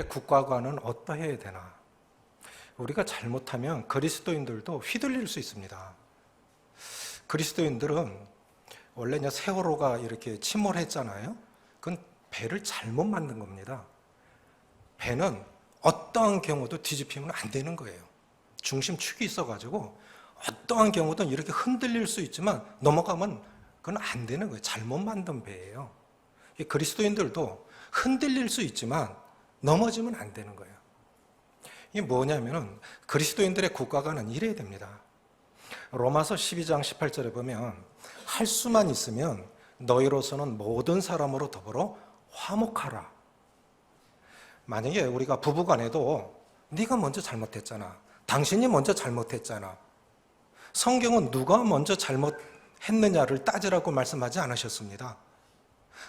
국가관은 어떠해야 되나? 우리가 잘못하면 그리스도인들도 휘둘릴 수 있습니다. 그리스도인들은 원래 세월호가 이렇게 침몰했잖아요. 그건 배를 잘못 만든 겁니다. 배는 어떠한 경우도 뒤집히면 안 되는 거예요. 중심축이 있어가지고 어떠한 경우든 이렇게 흔들릴 수 있지만 넘어가면 그건 안 되는 거예요. 잘못 만든 배예요. 그리스도인들도 흔들릴 수 있지만 넘어지면 안 되는 거예요. 이게 뭐냐면은 그리스도인들의 국가관은 이래야 됩니다. 로마서 12장 18절에 보면 할 수만 있으면 너희로서는 모든 사람으로 더불어 화목하라. 만약에 우리가 부부간에도 네가 먼저 잘못했잖아. 당신이 먼저 잘못했잖아. 성경은 누가 먼저 잘못했느냐를 따지라고 말씀하지 않으셨습니다.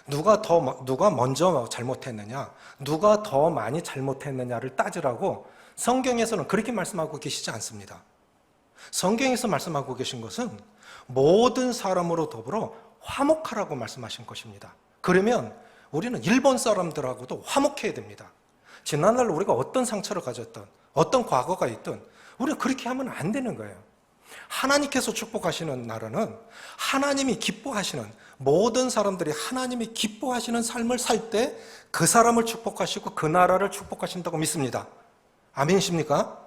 누가 먼저 잘못했느냐, 누가 더 많이 잘못했느냐를 따지라고 성경에서는 그렇게 말씀하고 계시지 않습니다. 성경에서 말씀하고 계신 것은 모든 사람으로 더불어 화목하라고 말씀하신 것입니다. 그러면 우리는 일본 사람들하고도 화목해야 됩니다. 지난날 우리가 어떤 상처를 가졌든 어떤 과거가 있든 우리는 그렇게 하면 안 되는 거예요. 하나님께서 축복하시는 나라는 하나님이 기뻐하시는, 모든 사람들이 하나님이 기뻐하시는 삶을 살 때 그 사람을 축복하시고 그 나라를 축복하신다고 믿습니다. 아멘이십니까?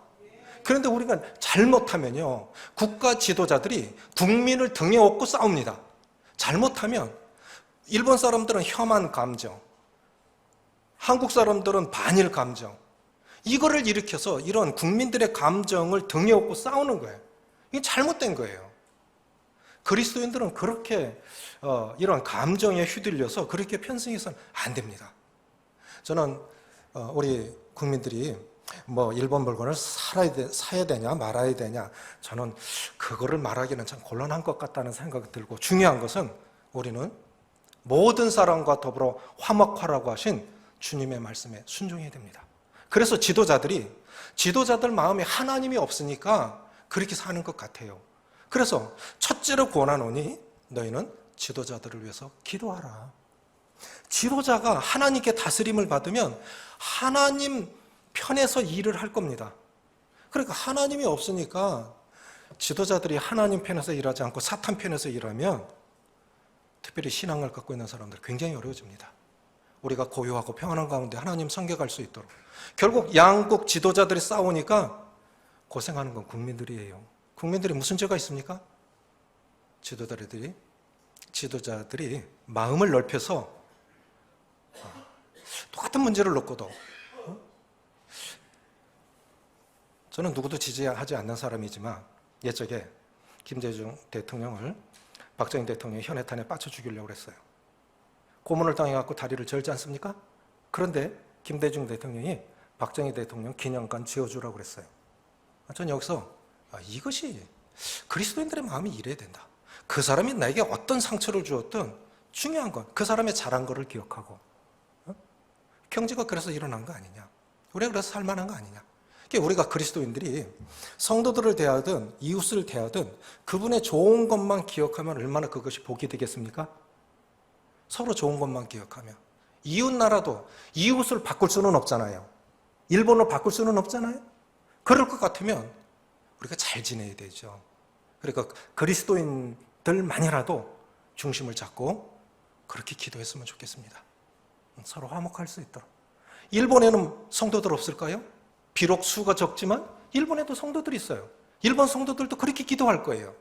그런데 우리가 잘못하면요, 국가 지도자들이 국민을 등에 업고 싸웁니다. 잘못하면 일본 사람들은 혐한 감정, 한국 사람들은 반일 감정, 이거를 일으켜서 이런 국민들의 감정을 등에 업고 싸우는 거예요. 이게 잘못된 거예요. 그리스도인들은 그렇게 이런 감정에 휘둘려서 그렇게 편승해서는 안 됩니다. 저는 우리 국민들이 일본 물건을 사야 되냐 말아야 되냐, 저는 그거를 말하기는 참 곤란한 것 같다는 생각이 들고, 중요한 것은 우리는 모든 사람과 더불어 화목하라고 하신 주님의 말씀에 순종해야 됩니다. 그래서 지도자들 마음에 하나님이 없으니까 그렇게 사는 것 같아요. 그래서 첫째로 권하노니 너희는 지도자들을 위해서 기도하라. 지도자가 하나님께 다스림을 받으면 하나님 편에서 일을 할 겁니다. 그러니까 하나님이 없으니까 지도자들이 하나님 편에서 일하지 않고 사탄 편에서 일하면 특별히 신앙을 갖고 있는 사람들 굉장히 어려워집니다. 우리가 고요하고 평안한 가운데 하나님 섬겨갈 수 있도록. 결국 양국 지도자들이 싸우니까 고생하는 건 국민들이에요. 국민들이 무슨 죄가 있습니까? 지도자들이 마음을 넓혀서 똑같은 문제를 놓고도, 저는 누구도 지지하지 않는 사람이지만 옛적에 김대중 대통령을 박정희 대통령이 현해탄에 빠쳐 죽이려고 했어요. 고문을 당해갖고 다리를 절지 않습니까? 그런데 김대중 대통령이 박정희 대통령 기념관 지어주라고 그랬어요. 저는 여기서 이것이 그리스도인들의 마음이 이래야 된다. 그 사람이 나에게 어떤 상처를 주었든 중요한 건 그 사람의 잘한 거를 기억하고, 경제가 그래서 일어난 거 아니냐, 우리가 그래서 살만한 거 아니냐. 우리가 그리스도인들이 성도들을 대하든 이웃을 대하든 그분의 좋은 것만 기억하면 얼마나 그것이 복이 되겠습니까? 서로 좋은 것만 기억하면. 이웃 나라도 이웃을 바꿀 수는 없잖아요. 일본을 바꿀 수는 없잖아요. 그럴 것 같으면 우리가 잘 지내야 되죠. 그러니까 그리스도인들만이라도 중심을 잡고 그렇게 기도했으면 좋겠습니다. 서로 화목할 수 있도록. 일본에는 성도들 없을까요? 비록 수가 적지만 일본에도 성도들이 있어요. 일본 성도들도 그렇게 기도할 거예요.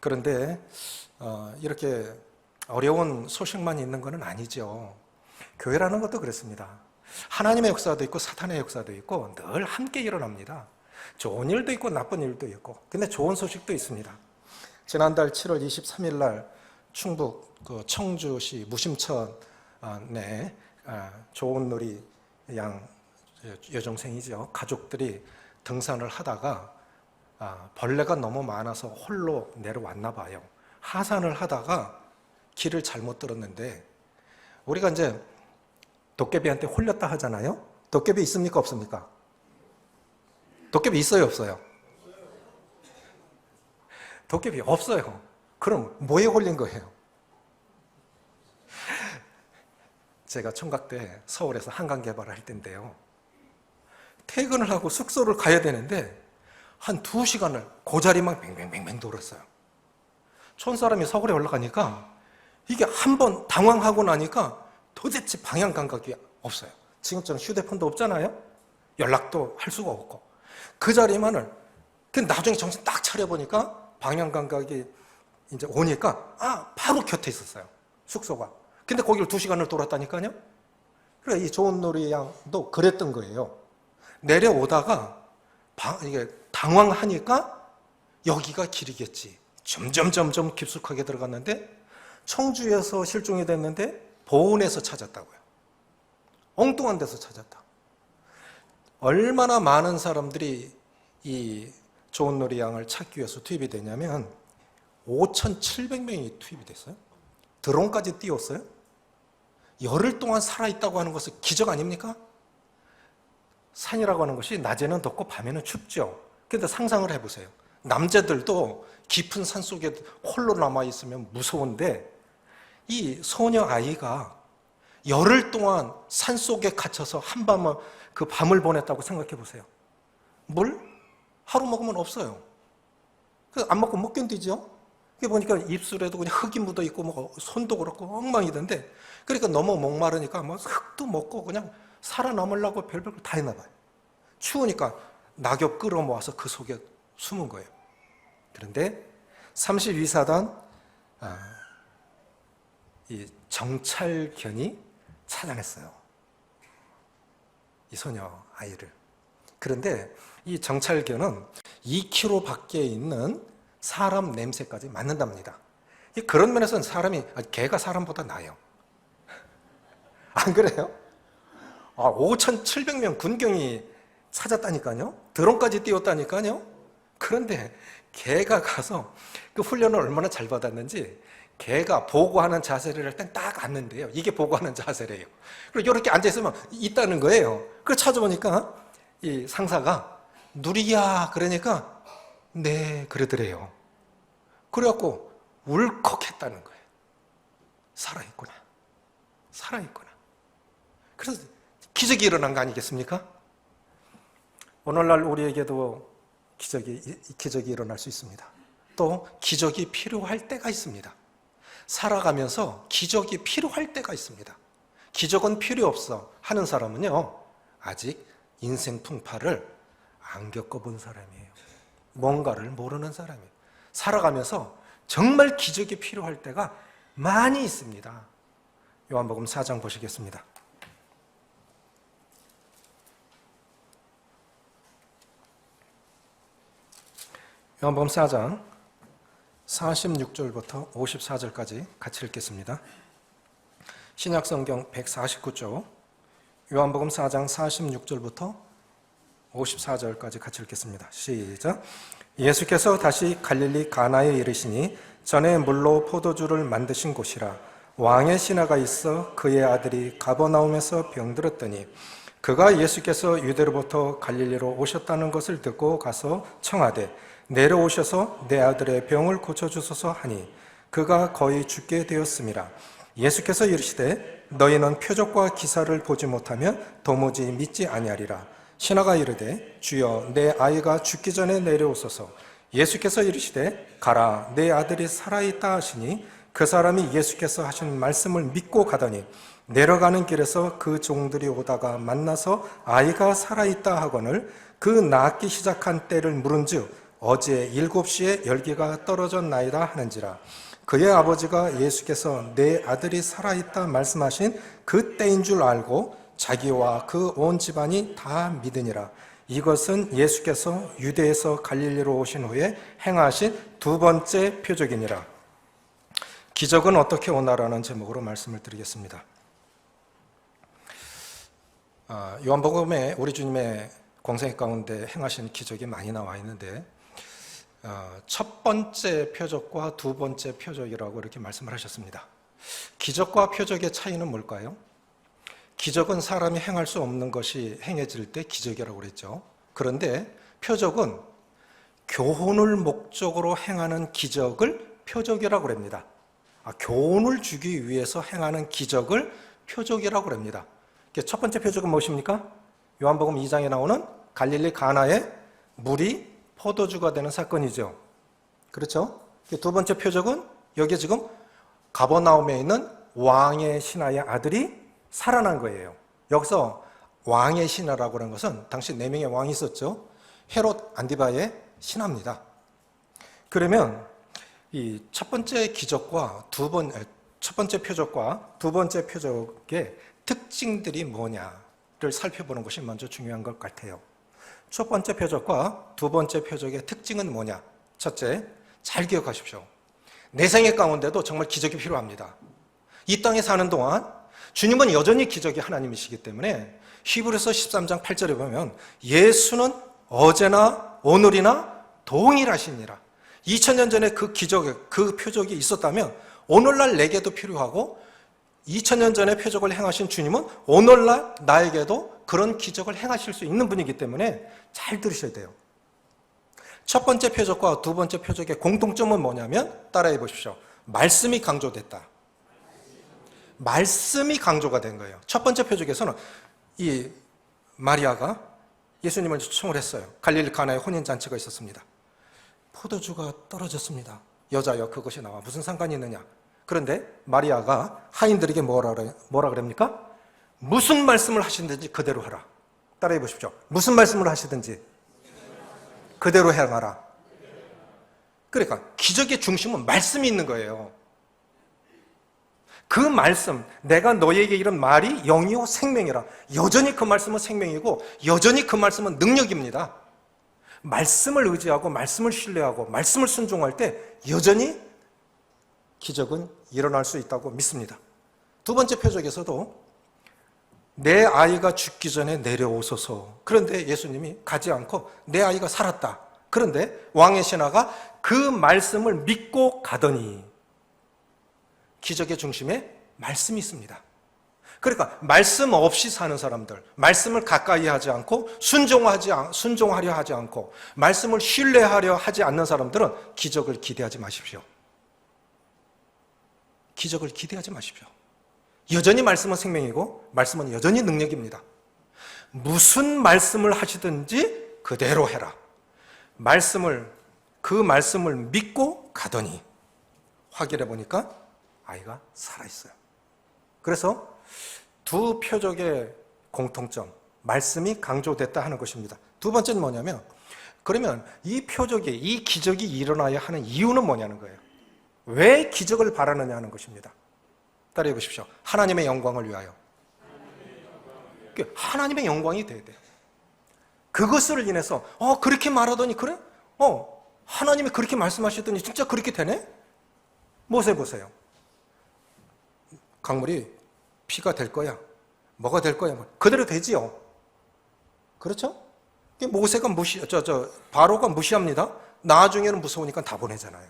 그런데 이렇게 어려운 소식만 있는 것은 아니죠. 교회라는 것도 그렇습니다. 하나님의 역사도 있고 사탄의 역사도 있고 늘 함께 일어납니다. 좋은 일도 있고 나쁜 일도 있고, 근데 좋은 소식도 있습니다. 지난달 7월 23일 날 충북 청주시 무심천에 좋은 놀이 양 여종생이죠. 가족들이 등산을 하다가 벌레가 너무 많아서 홀로 내려왔나 봐요. 하산을 하다가 길을 잘못 들었는데, 우리가 이제 도깨비한테 홀렸다 하잖아요. 도깨비 있습니까 없습니까? 도깨비 있어요 없어요? 도깨비 없어요. 그럼 뭐에 홀린 거예요? 제가 총각 때 서울에서 한강 개발을 할 때인데요. 퇴근을 하고 숙소를 가야 되는데 한 2시간을 그 자리만 뱅뱅뱅뱅 돌았어요. 촌사람이 서울에 올라가니까 이게 한번 당황하고 나니까 도대체 방향 감각이 없어요. 지금처럼 휴대폰도 없잖아요. 연락도 할 수가 없고. 그 자리만을, 나중에 정신 딱 차려보니까 방향 감각이 이제 오니까, 바로 곁에 있었어요. 숙소가. 근데 거기를 2시간을 돌았다니까요. 그래, 이 좋은 놀이 양도 그랬던 거예요. 내려오다가 이게 당황하니까 여기가 길이겠지. 점점 깊숙하게 들어갔는데 청주에서 실종이 됐는데 보은에서 찾았다고요. 엉뚱한 데서 찾았다. 얼마나 많은 사람들이 이 좋은 놀이 양을 찾기 위해서 투입이 되냐면 5,700명이 투입이 됐어요. 드론까지 띄웠어요. 열흘 동안 살아있다고 하는 것은 기적 아닙니까? 산이라고 하는 것이 낮에는 덥고 밤에는 춥죠. 그런데 상상을 해보세요. 남자들도 깊은 산 속에 홀로 남아있으면 무서운데 이 소녀 아이가 열흘 동안 산 속에 갇혀서 한밤을 그 밤을 보냈다고 생각해 보세요. 물? 하루 먹으면 없어요. 안 먹고 못 견디죠? 보니까 입술에도 그냥 흙이 묻어 있고 뭐 손도 그렇고 엉망이던데, 그러니까 너무 목마르니까 뭐 흙도 먹고 그냥 살아남으려고 별별 걸 다 했나 봐요. 추우니까 낙엽 끌어모아서 그 속에 숨은 거예요. 그런데 32사단 이 정찰견이 찾아냈어요. 이 소녀 아이를. 그런데 이 정찰견은 2km 밖에 있는 사람 냄새까지 맡는답니다. 그런 면에서는 개가 사람보다 나아요. 안 그래요? 5,700명 군경이 찾았다니까요. 드론까지 띄웠다니까요. 그런데 개가 가서 그 훈련을 얼마나 잘 받았는지, 개가 보고하는 자세를 할 땐 딱 앉는데요. 이게 보고하는 자세래요. 그리고 이렇게 앉아있으면 있다는 거예요. 그래서 찾아보니까 이 상사가 누리야 그러니까 네 그러더래요. 그래갖고 울컥했다는 거예요. 살아있구나. 살아있구나. 그래서 기적이 일어난 거 아니겠습니까? 오늘날 우리에게도 기적이 일어날 수 있습니다. 또 기적이 필요할 때가 있습니다. 살아가면서 기적이 필요할 때가 있습니다. 기적은 필요 없어 하는 사람은요, 아직 인생 풍파를 안 겪어본 사람이에요. 뭔가를 모르는 사람이에요. 살아가면서 정말 기적이 필요할 때가 많이 있습니다. 요한복음 4장 보시겠습니다. 요한복음 4장 46절부터 54절까지 같이 읽겠습니다. 신약성경 149쪽 요한복음 4장 46절부터 54절까지 같이 읽겠습니다. 시작. 예수께서 다시 갈릴리 가나에 이르시니 전에 물로 포도주를 만드신 곳이라. 왕의 신하가 있어 그의 아들이 가버나움에서 병들었더니 그가 예수께서 유대로부터 갈릴리로 오셨다는 것을 듣고 가서 청하되 내려오셔서 내 아들의 병을 고쳐주소서 하니 그가 거의 죽게 되었음이라. 예수께서 이르시되 너희는 표적과 기사를 보지 못하면 도무지 믿지 아니하리라. 신하가 이르되 주여 내 아이가 죽기 전에 내려오소서. 예수께서 이르시되 가라 내 아들이 살아있다 하시니 그 사람이 예수께서 하신 말씀을 믿고 가더니 내려가는 길에서 그 종들이 오다가 만나서 아이가 살아있다 하거늘 그 낳기 시작한 때를 물은즉 어제 7시에 열기가 떨어졌나이다 하는지라. 그의 아버지가 예수께서 내 아들이 살아있다 말씀하신 그 때인 줄 알고 자기와 그 온 집안이 다 믿으니라. 이것은 예수께서 유대에서 갈릴리로 오신 후에 행하신 두 번째 표적이니라. 기적은 어떻게 오나라는 제목으로 말씀을 드리겠습니다. 요한복음에 우리 주님의 공생 가운데 행하신 기적이 많이 나와 있는데 첫 번째 표적과 두 번째 표적이라고 이렇게 말씀을 하셨습니다. 기적과 표적의 차이는 뭘까요? 기적은 사람이 행할 수 없는 것이 행해질 때 기적이라고 그랬죠. 그런데 표적은 교훈을 목적으로 행하는 기적을 표적이라고 합니다. 교훈을 주기 위해서 행하는 기적을 표적이라고 합니다. 첫 번째 표적은 무엇입니까? 요한복음 2장에 나오는 갈릴리 가나의 물이 포도주가 되는 사건이죠. 그렇죠? 두 번째 표적은 여기 지금 가버나움에 있는 왕의 신하의 아들이 살아난 거예요. 여기서 왕의 신하라고 하는 것은 당시 4명의 왕이 있었죠. 헤롯 안디바의 신하입니다. 그러면 이 첫 번째 기적과 첫 번째 표적과 두 번째 표적의 특징들이 뭐냐를 살펴보는 것이 먼저 중요한 것 같아요. 첫 번째 표적과 두 번째 표적의 특징은 뭐냐? 첫째, 잘 기억하십시오. 내 생애 가운데도 정말 기적이 필요합니다. 이 땅에 사는 동안 주님은 여전히 기적이 하나님이시기 때문에 히브리서 13장 8절에 보면 예수는 어제나 오늘이나 동일하시니라. 2000년 전에 그 기적, 그 표적이 있었다면 오늘날 내게도 필요하고 2000년 전에 표적을 행하신 주님은 오늘날 나에게도 그런 기적을 행하실 수 있는 분이기 때문에 잘 들으셔야 돼요. 첫 번째 표적과 두 번째 표적의 공통점은 뭐냐면 따라해 보십시오. 말씀이 강조됐다. 말씀이 강조가 된 거예요. 첫 번째 표적에서는 이 마리아가 예수님을 초청을 했어요. 갈릴리 가나에 혼인잔치가 있었습니다. 포도주가 떨어졌습니다. 여자여 그것이 나와 무슨 상관이 있느냐. 그런데 마리아가 하인들에게 뭐라 그럽니까? 무슨 말씀을 하시든지 그대로 하라. 따라해 보십시오. 무슨 말씀을 하시든지 그대로 행하라. 그러니까 기적의 중심은 말씀이 있는 거예요. 그 말씀, 내가 너에게 이런 말이 영이요 생명이라. 여전히 그 말씀은 생명이고 여전히 그 말씀은 능력입니다. 말씀을 의지하고 말씀을 신뢰하고 말씀을 순종할 때 여전히 기적은 일어날 수 있다고 믿습니다. 두 번째 표적에서도 내 아이가 죽기 전에 내려오소서. 그런데 예수님이 가지 않고 내 아이가 살았다. 그런데 왕의 신하가 그 말씀을 믿고 가더니 기적의 중심에 말씀이 있습니다. 그러니까 말씀 없이 사는 사람들, 말씀을 가까이 하지 않고 순종하려 하지 않고 말씀을 신뢰하려 하지 않는 사람들은 기적을 기대하지 마십시오. 기적을 기대하지 마십시오. 여전히 말씀은 생명이고 말씀은 여전히 능력입니다. 무슨 말씀을 하시든지 그대로 해라. 그 말씀을 믿고 가더니 확인해 보니까 아이가 살아있어요. 그래서 두 표적의 공통점, 말씀이 강조됐다 하는 것입니다. 두 번째는 뭐냐면, 그러면 이 기적이 일어나야 하는 이유는 뭐냐는 거예요. 왜 기적을 바라느냐 하는 것입니다. 따라해 보십시오. 하나님의 영광을 위하여. 하나님의 영광이 돼야 돼요. 그것을 인해서 그렇게 말하더니 그래? 하나님이 그렇게 말씀하시더니 진짜 그렇게 되네? 모세 보세요. 강물이 피가 될 거야. 뭐가 될 거야? 그대로 되지요. 그렇죠? 모세가 바로가 무시합니다. 나중에는 무서우니까 다 보내잖아요.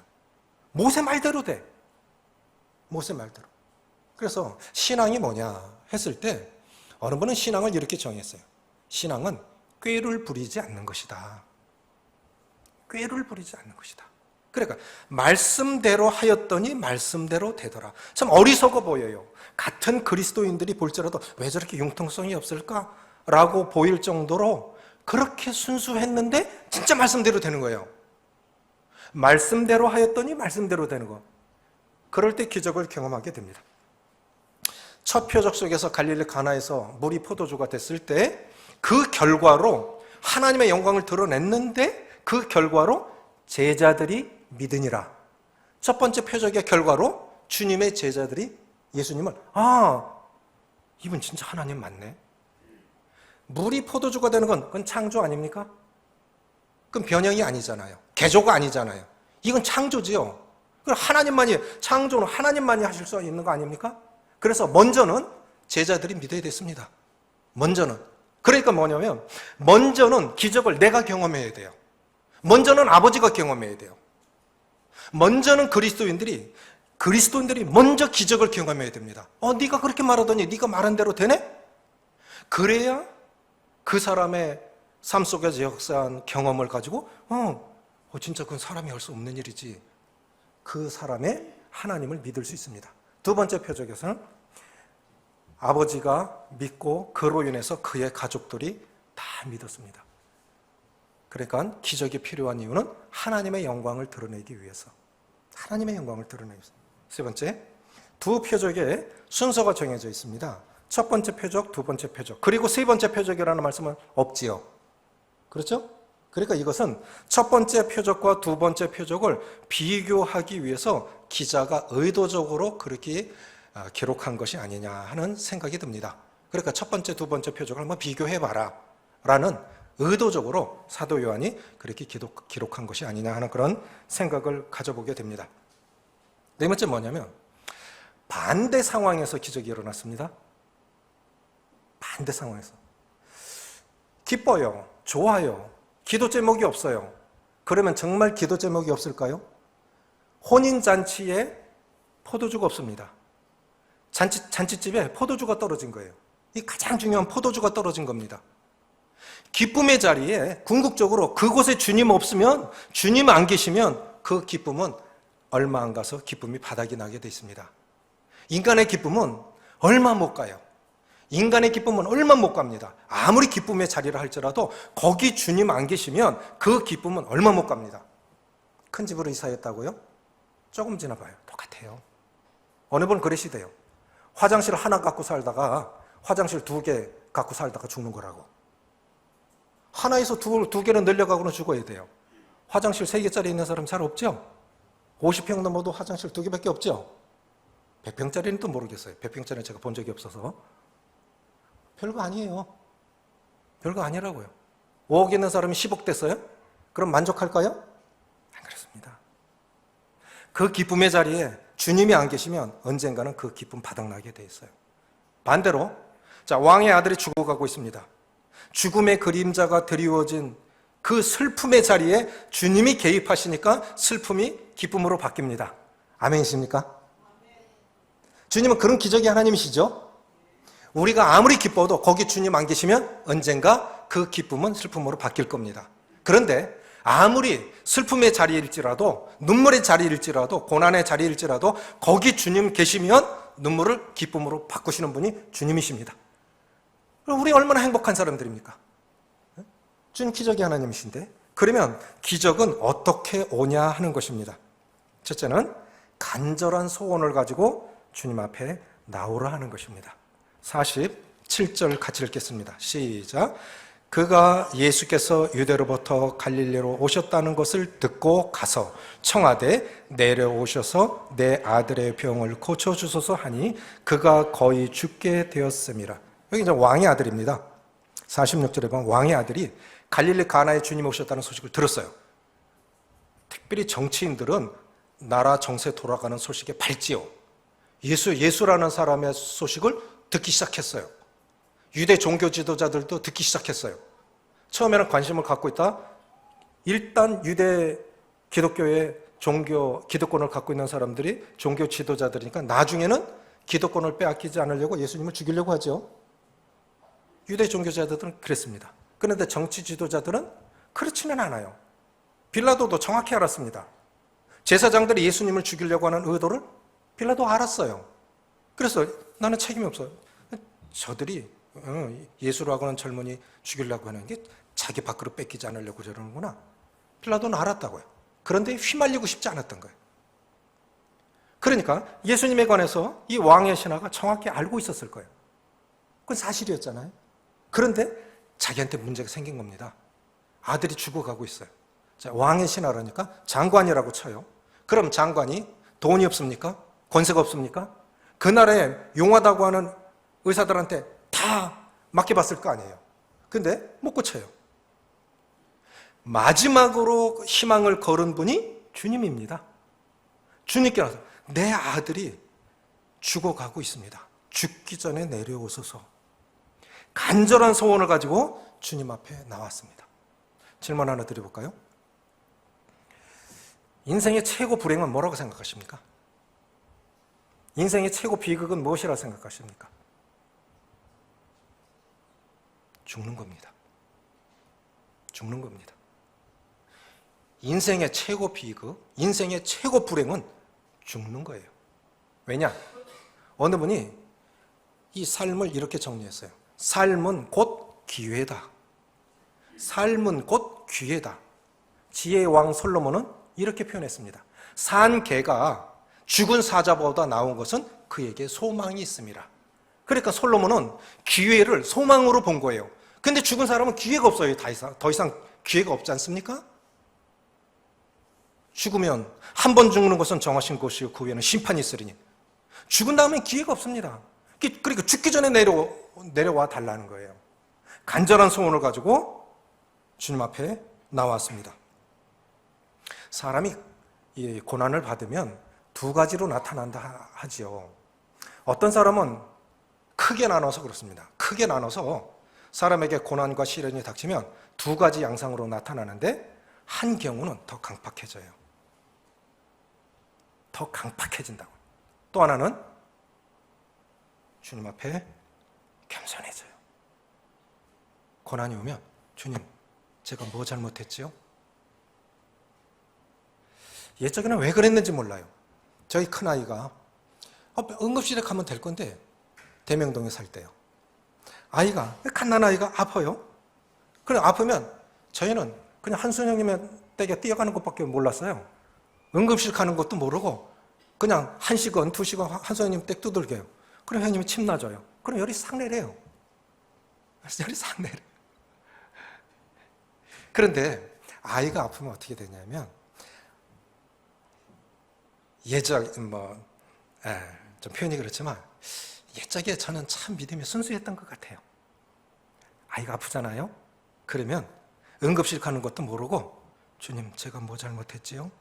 모세 말대로 돼. 모세 말대로. 그래서 신앙이 뭐냐 했을 때 어느 분은 신앙을 이렇게 정했어요. 신앙은 꾀를 부리지 않는 것이다. 꾀를 부리지 않는 것이다. 그러니까 말씀대로 하였더니 말씀대로 되더라. 참 어리석어 보여요. 같은 그리스도인들이 볼지라도 왜 저렇게 융통성이 없을까라고 보일 정도로 그렇게 순수했는데 진짜 말씀대로 되는 거예요. 말씀대로 하였더니 말씀대로 되는 거. 그럴 때 기적을 경험하게 됩니다. 첫 표적 속에서 갈릴리 가나에서 물이 포도주가 됐을 때 그 결과로 하나님의 영광을 드러냈는데 그 결과로 제자들이 믿으니라. 첫 번째 표적의 결과로 주님의 제자들이 예수님을 이분 진짜 하나님 맞네. 물이 포도주가 되는 건 그건 창조 아닙니까? 그건 변형이 아니잖아요. 개조가 아니잖아요. 이건 창조지요. 그럼 창조는 하나님만이 하실 수 있는 거 아닙니까? 그래서 먼저는 제자들이 믿어야 됐습니다. 먼저는. 그러니까 뭐냐면 먼저는 기적을 내가 경험해야 돼요. 먼저는 아버지가 경험해야 돼요. 먼저는 그리스도인들이 먼저 기적을 경험해야 됩니다. 네가 그렇게 말하더니 네가 말한 대로 되네? 그래야 그 사람의 삶 속에서 역사한 경험을 가지고 진짜 그건 사람이 할 수 없는 일이지. 그 사람의 하나님을 믿을 수 있습니다. 두 번째 표적에서는 아버지가 믿고 그로 인해서 그의 가족들이 다 믿었습니다. 그러니까 기적이 필요한 이유는 하나님의 영광을 드러내기 위해서. 하나님의 영광을 드러내기 위해서. 세 번째, 두 표적의 순서가 정해져 있습니다. 첫 번째 표적, 두 번째 표적, 그리고 세 번째 표적이라는 말씀은 없지요. 그렇죠? 그러니까 이것은 첫 번째 표적과 두 번째 표적을 비교하기 위해서 기자가 의도적으로 그렇게 기록한 것이 아니냐 하는 생각이 듭니다. 그러니까 첫 번째, 두 번째 표적을 한번 비교해봐라 라는 의도적으로 사도 요한이 그렇게 기록한 것이 아니냐 하는 그런 생각을 가져보게 됩니다. 네 번째 뭐냐면 반대 상황에서 기적이 일어났습니다. 반대 상황에서. 기뻐요. 좋아요. 기도 제목이 없어요. 그러면 정말 기도 제목이 없을까요? 혼인잔치에 포도주가 없습니다. 잔치집에 포도주가 떨어진 거예요. 이 가장 중요한 포도주가 떨어진 겁니다. 기쁨의 자리에 궁극적으로 그곳에 주님 없으면, 주님 안 계시면 그 기쁨은 얼마 안 가서 기쁨이 바닥이 나게 돼 있습니다. 인간의 기쁨은 얼마 못 가요. 인간의 기쁨은 얼마 못 갑니다. 아무리 기쁨의 자리를 할지라도 거기 주님 안 계시면 그 기쁨은 얼마 못 갑니다. 큰 집으로 이사했다고요? 조금 지나봐요. 똑같아요. 어느 분 그러시대요. 화장실 하나 갖고 살다가 화장실 2개 갖고 살다가 죽는 거라고. 하나에서 두 개는 늘려가고는 죽어야 돼요. 화장실 3개짜리 있는 사람 잘 없죠? 50평 넘어도 화장실 2개밖에 없죠? 100평짜리는 또 모르겠어요. 100평짜리는 제가 본 적이 없어서. 별거 아니에요. 별거 아니라고요. 5억 있는 사람이 10억 됐어요? 그럼 만족할까요? 안 그렇습니다. 그 기쁨의 자리에 주님이 안 계시면 언젠가는 그 기쁨 바닥나게 돼 있어요. 반대로 자, 왕의 아들이 죽어가고 있습니다. 죽음의 그림자가 드리워진 그 슬픔의 자리에 주님이 개입하시니까 슬픔이 기쁨으로 바뀝니다. 아멘이십니까? 주님은 그런 기적의 하나님이시죠? 우리가 아무리 기뻐도 거기 주님 안 계시면 언젠가 그 기쁨은 슬픔으로 바뀔 겁니다. 그런데 아무리 슬픔의 자리일지라도, 눈물의 자리일지라도, 고난의 자리일지라도 거기 주님 계시면 눈물을 기쁨으로 바꾸시는 분이 주님이십니다. 그럼 우리 얼마나 행복한 사람들입니까? 주님 기적의 하나님이신데, 그러면 기적은 어떻게 오냐 하는 것입니다. 첫째는 간절한 소원을 가지고 주님 앞에 나오라 하는 것입니다. 47절 같이 읽겠습니다. 시작. 그가 예수께서 유대로부터 갈릴리로 오셨다는 것을 듣고 가서 청하되 내려오셔서 내 아들의 병을 고쳐주소서 하니 그가 거의 죽게 되었음이라. 여기 이제 왕의 아들입니다. 46절에 보면 왕의 아들이 갈릴리 가나에 주님 오셨다는 소식을 들었어요. 특별히 정치인들은 나라 정세 돌아가는 소식에 밝지요. 예수라는 사람의 소식을 듣기 시작했어요. 유대 종교 지도자들도 듣기 시작했어요. 처음에는 관심을 갖고 있다. 일단 유대 기독교의 기득권을 갖고 있는 사람들이 종교 지도자들이니까 나중에는 기득권을 빼앗기지 않으려고 예수님을 죽이려고 하죠. 유대 종교자들은 그랬습니다. 그런데 정치 지도자들은 그렇지는 않아요. 빌라도도 정확히 알았습니다. 제사장들이 예수님을 죽이려고 하는 의도를 빌라도 알았어요. 그래서 나는 책임이 없어요. 저들이 예수라고 하는 젊은이 죽이려고 하는 게 자기 밥그릇 뺏기지 않으려고 저러는구나. 빌라도는 알았다고요. 그런데 휘말리고 싶지 않았던 거예요. 그러니까 예수님에 관해서 이 왕의 신하가 정확히 알고 있었을 거예요. 그건 사실이었잖아요. 그런데 자기한테 문제가 생긴 겁니다. 아들이 죽어가고 있어요. 자, 왕의 신하라니까 장관이라고 쳐요. 그럼 장관이 돈이 없습니까? 권세가 없습니까? 그 나라에 용하다고 하는 의사들한테 다 맡겨봤을 거 아니에요. 근데 못 고쳐요. 마지막으로 희망을 걸은 분이 주님입니다. 주님께 나서 내 아들이 죽어가고 있습니다. 죽기 전에 내려오소서. 간절한 소원을 가지고 주님 앞에 나왔습니다. 질문 하나 드려볼까요? 인생의 최고 불행은 뭐라고 생각하십니까? 인생의 최고 비극은 무엇이라고 생각하십니까? 죽는 겁니다. 죽는 겁니다. 인생의 최고 비극, 인생의 최고 불행은 죽는 거예요. 왜냐? 어느 분이 이 삶을 이렇게 정리했어요. 삶은 곧 기회다. 삶은 곧 기회다. 지혜의 왕 솔로몬은 이렇게 표현했습니다. 산 개가 죽은 사자보다 나은 것은 그에게 소망이 있습니다. 그러니까 솔로몬은 기회를 소망으로 본 거예요. 근데 죽은 사람은 기회가 없어요. 더 이상 기회가 없지 않습니까? 죽으면 한 번 죽는 것은 정하신 것이요 그 후에는 심판이 있으리니 죽은 다음에 기회가 없습니다. 그러니까 죽기 전에 내려와 달라는 거예요. 간절한 소원을 가지고 주님 앞에 나왔습니다. 사람이 이 고난을 받으면 두 가지로 나타난다 하지요. 어떤 사람은 크게 나눠서 그렇습니다. 크게 나눠서 사람에게 고난과 시련이 닥치면 두 가지 양상으로 나타나는데 한 경우는 더 강팍해져요. 더 강팍해진다고. 또 하나는 주님 앞에 겸손해져요. 고난이 오면 주님, 제가 뭐 잘못했지요? 옛적에는 왜 그랬는지 몰라요. 저희 큰아이가 응급실에 가면 될 건데 대명동에 살 때요. 아이가, 갓난아이가 아파요. 그래 아프면 저희는 그냥 한순영님의 댁에 뛰어가는 것밖에 몰랐어요. 응급실 가는 것도 모르고 그냥 1시간, 2시간 한순영님 댁 두들겨요. 그럼 형님이 침 놔줘요. 그럼 열이 싹 내려요. 열이 싹 내려. 그런데 아이가 아프면 어떻게 되냐면 좀 표현이 그렇지만 옛적에 저는 참 믿음이 순수했던 것 같아요. 아이가 아프잖아요. 그러면 응급실 가는 것도 모르고 주님, 제가 뭐 잘못했지요?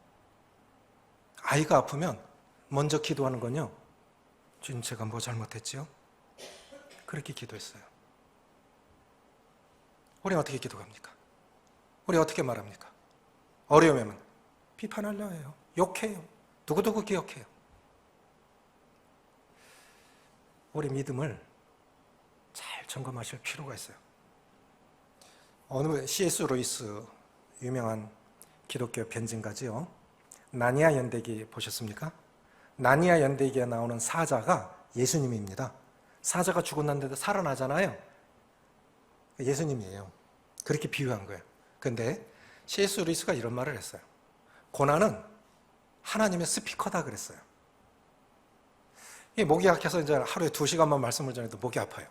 아이가 아프면 먼저 기도하는 건요. 주님, 제가 뭐 잘못했지요? 그렇게 기도했어요. 우리 어떻게 기도합니까? 우리 어떻게 말합니까? 어려우면 비판하려 해요. 욕해요. 두고두고 기억해요. 우리 믿음을 잘 점검하실 필요가 있어요. 어느 C.S. 루이스 유명한 기독교 변증가지요. 나니아 연대기 보셨습니까? 나니아 연대기에 나오는 사자가 예수님입니다. 사자가 죽었는데도 살아나잖아요. 예수님이에요. 그렇게 비유한 거예요. 그런데 C.S. 루이스가 이런 말을 했어요. 고난은 하나님의 스피커다 그랬어요. 목이 약해서 이제 하루에 2시간만 말씀을 전해도 목이 아파요.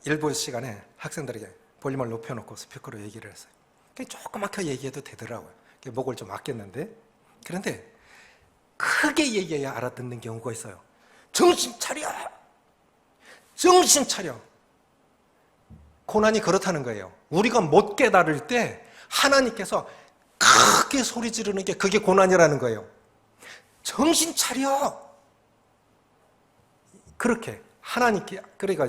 일부 시간에 학생들에게 볼륨을 높여놓고 스피커로 얘기를 했어요. 조그맣게 얘기해도 되더라고요. 목을 좀 아꼈는데, 그런데 크게 얘기해야 알아듣는 경우가 있어요. 정신 차려! 정신 차려! 고난이 그렇다는 거예요. 우리가 못 깨달을 때 하나님께서 크게 소리 지르는 게 그게 고난이라는 거예요. 정신 차려! 그렇게 하나님께, 그러니까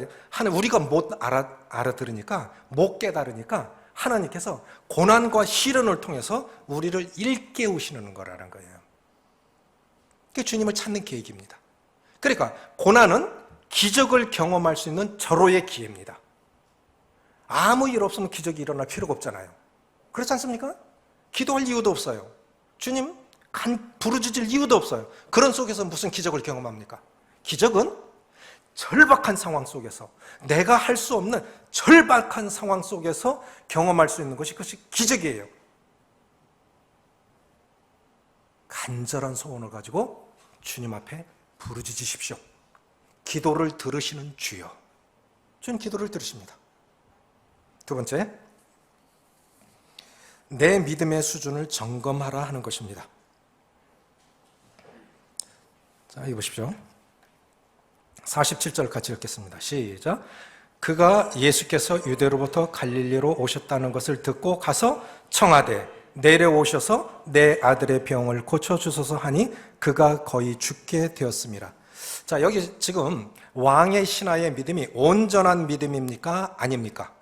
우리가 못 알아들으니까, 못 깨달으니까 하나님께서 고난과 시련을 통해서 우리를 일깨우시는 거라는 거예요. 그게 주님을 찾는 계획입니다. 그러니까 고난은 기적을 경험할 수 있는 절호의 기회입니다. 아무 일 없으면 기적이 일어날 필요가 없잖아요. 그렇지 않습니까? 기도할 이유도 없어요. 주님 부르짖을 이유도 없어요. 그런 속에서 무슨 기적을 경험합니까? 기적은 절박한 상황 속에서, 내가 할 수 없는 절박한 상황 속에서 경험할 수 있는 것이 그것이 기적이에요. 간절한 소원을 가지고 주님 앞에 부르짖으십시오. 기도를 들으시는 주여. 주님 기도를 들으십니다. 두 번째, 내 믿음의 수준을 점검하라 하는 것입니다. 자, 이거 보십시오. 47절 같이 읽겠습니다. 시작. 그가 예수께서 유대로부터 갈릴리로 오셨다는 것을 듣고 가서 청하되 내려오셔서 내 아들의 병을 고쳐주소서 하니 그가 거의 죽게 되었습니다. 자, 여기 지금 왕의 신하의 믿음이 온전한 믿음입니까? 아닙니까?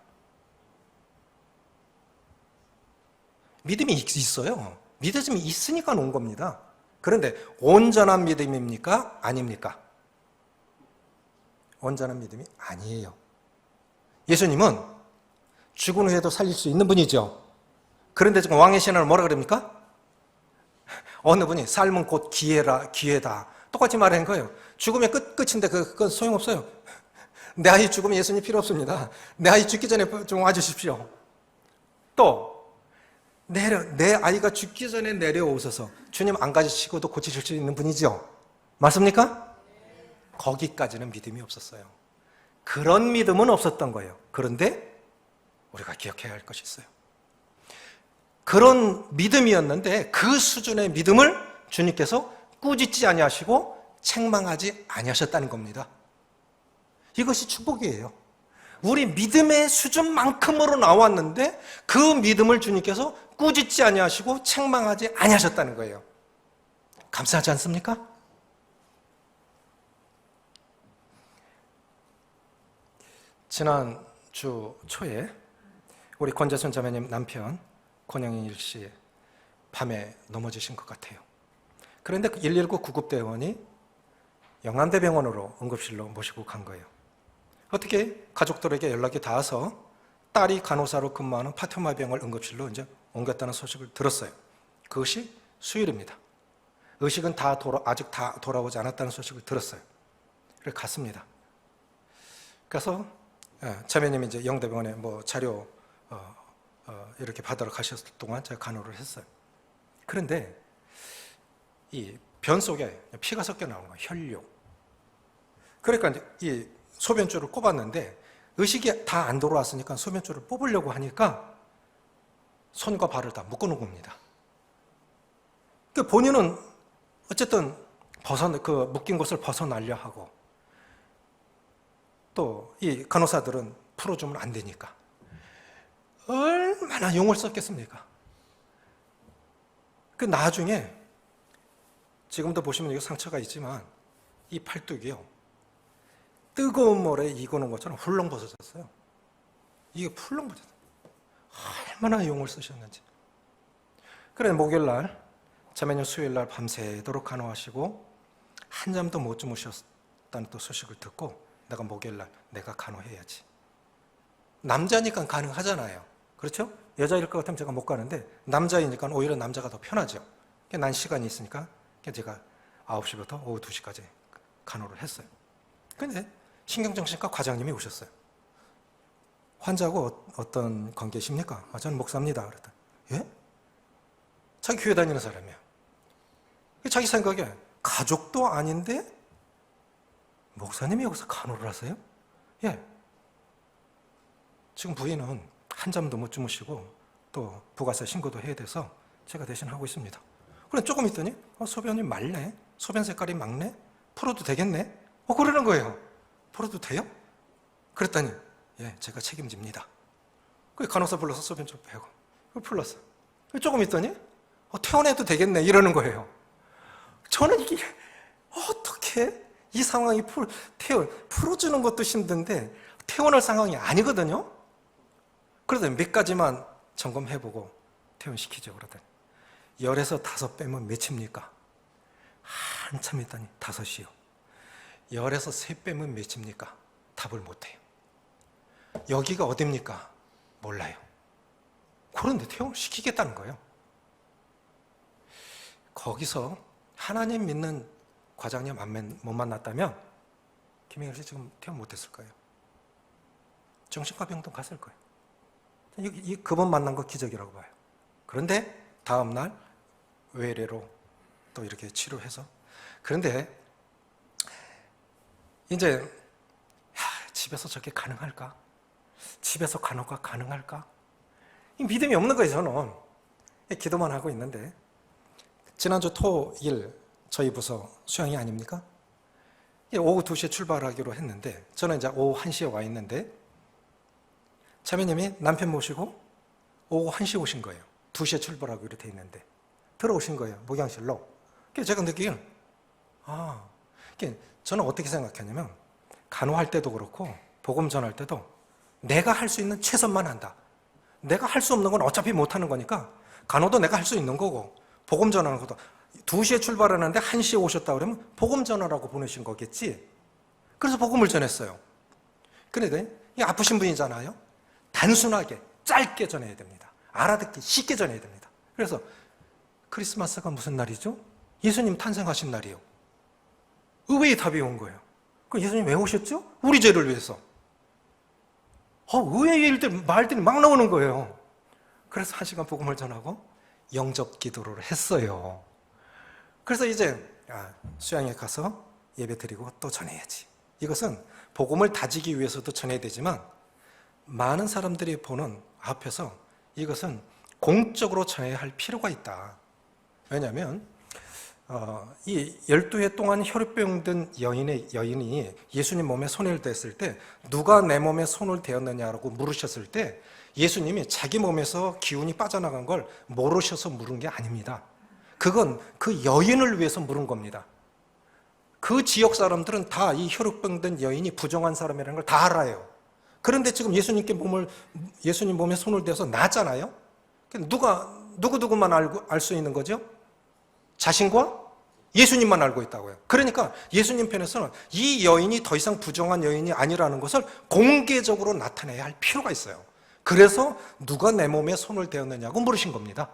믿음이 있어요. 믿음이 있으니까 온 겁니다. 그런데 온전한 믿음입니까? 아닙니까? 온전한 믿음이 아니에요. 예수님은 죽은 후에도 살릴 수 있는 분이죠. 그런데 지금 왕의 신하는 뭐라 그럽니까? 어느 분이 삶은 곧 기회다. 똑같이 말한 거예요. 죽으면 끝인데 그건 소용없어요. 내 아이 죽으면 예수님 필요 없습니다. 내 아이 죽기 전에 좀 와주십시오. 또 내 아이가 죽기 전에 내려오셔서 주님 안 가지시고도 고치실 수 있는 분이죠. 맞습니까? 거기까지는 믿음이 없었어요. 그런 믿음은 없었던 거예요. 그런데 우리가 기억해야 할 것이 있어요. 그런 믿음이었는데 그 수준의 믿음을 주님께서 꾸짖지 아니하시고 책망하지 아니하셨다는 겁니다. 이것이 축복이에요. 우리 믿음의 수준만큼으로 나왔는데 그 믿음을 주님께서 꾸짖지 아니하시고 책망하지 아니하셨다는 거예요. 감사하지 않습니까? 지난 주 초에 우리 권재순 자매님 남편 권영일 씨 밤에 넘어지신 것 같아요. 그런데 119 구급대원이 영남대병원으로 응급실로 모시고 간 거예요. 어떻게 가족들에게 연락이 닿아서 딸이 간호사로 근무하는 파티마병원 응급실로 이제 옮겼다는 소식을 들었어요. 그것이 수요일입니다. 의식은 아직 다 돌아오지 않았다는 소식을 들었어요. 그래서 갔습니다. 그래서 자매님이 이제 영대병원에 자료 이렇게 받으러 가셨을 동안 제가 간호를 했어요. 그런데 이 변 속에 피가 섞여 나오는 거예요. 혈류. 그러니까 이제 이 소변줄을 꼽았는데 의식이 다 안 돌아왔으니까 소변줄을 뽑으려고 하니까 손과 발을 다 묶어놓은 겁니다. 그 본인은 어쨌든 그 묶인 곳을 벗어나려 하고 또 이 간호사들은 풀어주면 안 되니까 얼마나 용을 썼겠습니까? 그 나중에 지금도 보시면 여기 상처가 있지만 이 팔뚝이요 뜨거운 물에 익어놓은 것처럼 훌렁 벗어졌어요. 이게 훌렁 벗어졌어요. 얼마나 용을 쓰셨는지. 그래 목요일날 자매님 수요일날 밤새도록 간호하시고 한잠도 못 주무셨다는 또 소식을 듣고 내가 목요일날 내가 간호해야지. 남자니까 가능하잖아요. 그렇죠? 여자일 것 같으면 제가 못 가는데 남자이니까 오히려 남자가 더 편하죠. 난 시간이 있으니까 제가 9시부터 오후 2시까지 간호를 했어요. 근데 신경정신과 과장님이 오셨어요. 환자하고 어떤 관계십니까? 저는 목사입니다. 그랬더니 예? 자기 교회 다니는 사람이야. 자기 생각에 가족도 아닌데 목사님이 여기서 간호를 하세요? 예. 지금 부인은 한잠도 못 주무시고 또 부가세 신고도 해야 돼서 제가 대신 하고 있습니다. 그래 조금 있더니 소변이 맑네? 소변 색깔이 맑네? 풀어도 되겠네? 그러는 거예요. 풀어도 돼요? 그랬더니 예, 제가 책임집니다. 그 간호사 불러서 소변 좀 빼고 풀렀어. 조금 있더니 퇴원해도 되겠네 이러는 거예요. 저는 이게 어떻게 이 상황이 풀어주는 것도 힘든데 퇴원할 상황이 아니거든요. 그러더니 몇 가지만 점검해보고 퇴원시키죠. 그러더니 10에서 5 빼면 몇입니까? 한참 있더니 5이요. 10에서 3 빼면 몇입니까? 답을 못해요. 여기가 어딥니까? 몰라요. 그런데 퇴원을 시키겠다는 거예요. 거기서 하나님 믿는 과장님 못 만났다면 김영일 씨 지금 퇴원 못했을 거예요. 정신과 병동 갔을 거예요. 그분 만난 거 기적이라고 봐요. 그런데 다음날 외래로 또 이렇게 치료해서 그런데 이제 집에서 저게 가능할까? 집에서 간호가 가능할까? 믿음이 없는 거예요. 저는 기도만 하고 있는데 지난주 토일 저희 부서 수양이 아닙니까? 오후 2시에 출발하기로 했는데 저는 이제 오후 1시에 와 있는데 자매님이 남편 모시고 오후 1시 오신 거예요. 2시에 출발하기로 돼 있는데 들어오신 거예요. 목양실로. 그래서 제가 느끼기는 저는 어떻게 생각했냐면 간호할 때도 그렇고 복음 전할 때도 내가 할 수 있는 최선만 한다. 내가 할 수 없는 건 어차피 못하는 거니까 간호도 내가 할 수 있는 거고 복음 전하는 것도 2시에 출발하는데 1시에 오셨다 그러면 복음 전하라고 보내신 거겠지. 그래서 복음을 전했어요. 그런데 아프신 분이잖아요. 단순하게 짧게 전해야 됩니다. 알아듣기 쉽게 전해야 됩니다. 그래서 크리스마스가 무슨 날이죠? 예수님 탄생하신 날이요. 의외의 답이 온 거예요. 그 예수님 왜 오셨죠? 우리 죄를 위해서. 의외의 말들이 막 나오는 거예요. 그래서 1시간 복음을 전하고 영접 기도를 했어요. 그래서 이제 수양에 가서 예배 드리고 또 전해야지. 이것은 복음을 다지기 위해서도 전해야 되지만 많은 사람들이 보는 앞에서 이것은 공적으로 전해야 할 필요가 있다. 왜냐하면 이 12해 동안 혈우병 든 여인이 예수님 몸에 손을 댔을 때 누가 내 몸에 손을 대었느냐라고 물으셨을 때 예수님이 자기 몸에서 기운이 빠져나간 걸 모르셔서 물은 게 아닙니다. 그건 그 여인을 위해서 물은 겁니다. 그 지역 사람들은 다 이 혈우병 든 여인이 부정한 사람이라는 걸 다 알아요. 그런데 지금 예수님 몸에 손을 대서 낫잖아요. 누구만 알 수 있는 거죠? 자신과 예수님만 알고 있다고요. 그러니까 예수님 편에서는 이 여인이 더 이상 부정한 여인이 아니라는 것을 공개적으로 나타내야 할 필요가 있어요. 그래서 누가 내 몸에 손을 대었느냐고 물으신 겁니다.